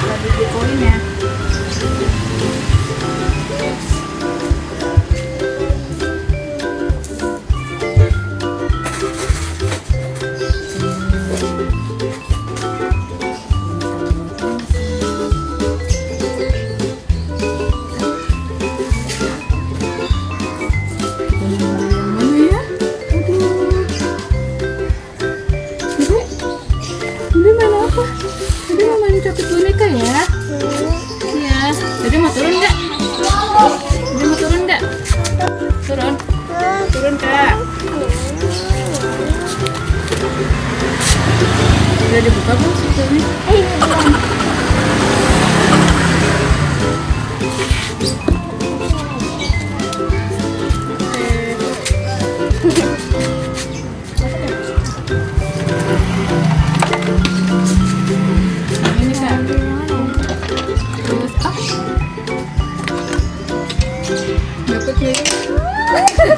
Lagi dekoin ya. Capit boneka ya? Iya. Dede mau turun nggak? Dede mau turun nggak? Turun? Turun Kak. Udah dibuka belum sebetulnya?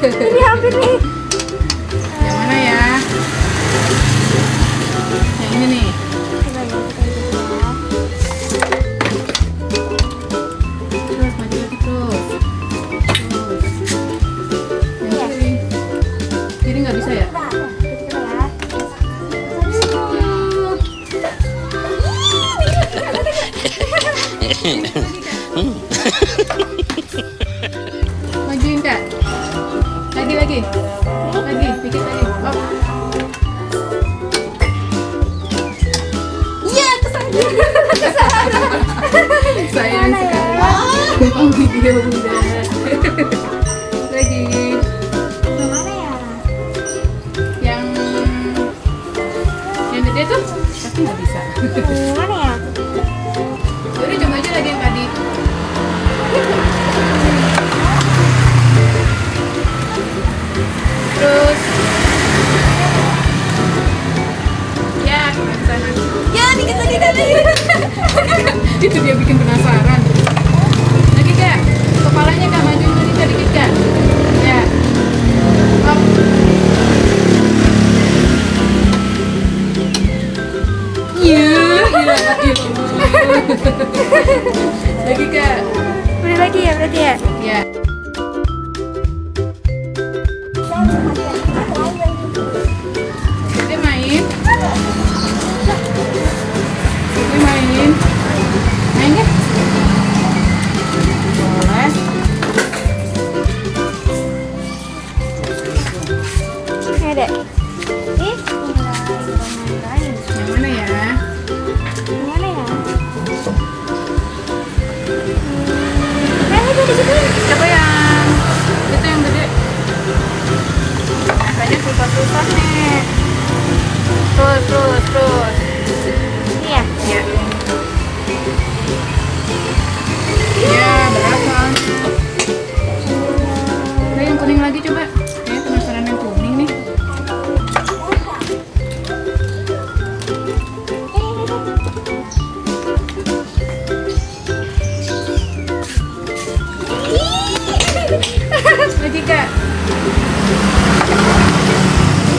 Ini hampir nih. Yang mana ya? Yang ini nih. Terus maju lagi terus. Yang kiri. Kiri nggak bisa ya? Majuin Kak. Lagi, dikit lagi. Op. Iya, kesana. Sayang sekali. Oh, video udah. Lagi. Yang mana ya? Yang gede tuh pasti nggak bisa. Yang mana ya? Udah coba aja lagi yang tadi. Terus ya ke sana. Ya, dikit lagi Dede. Itu dia bikin penasaran. Lagi Kak, kepalanya Kak majuin lagi Kak, dikit Kak. Ya. Op. Iya. Lagi Kak. Udah lagi ya berarti ya? Ya. Dede main. Dede main. Main ya? Boleh. Oke Dek. Ih, Yang mana ya? yang mana ya? Itu di situ. Coba yang itu yang gede. Kayaknya susah-susah nih. Terus. Iya. Ya. Ya, berapa? Nah, yang kuning lagi coba. Kayaknya penasaran yang kuning nih. Lagi Kak.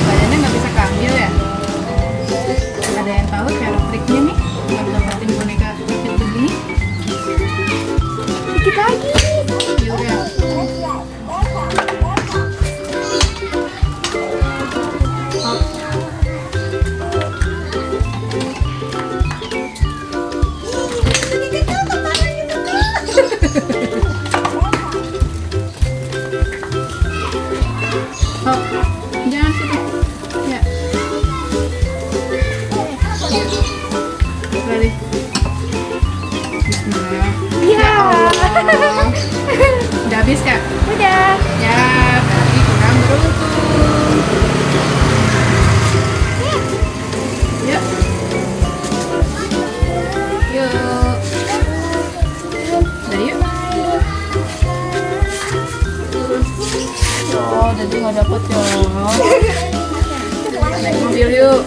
Badannya nggak bisa kambil ya? Ada yang tahu cara triknya nih buat dapetin boneka capit begini? Dikit lagi. Ya udah. Hop. Hop. Jangan situ. Ya. Balik. Bismillah. Iya. Allah. Udah habis Kak? Udah. Ya, berarti kurang beruntung. Yuk. Yuk. Udah yuk. Oh, jadi nggak dapet ya. Naik mobil yuk.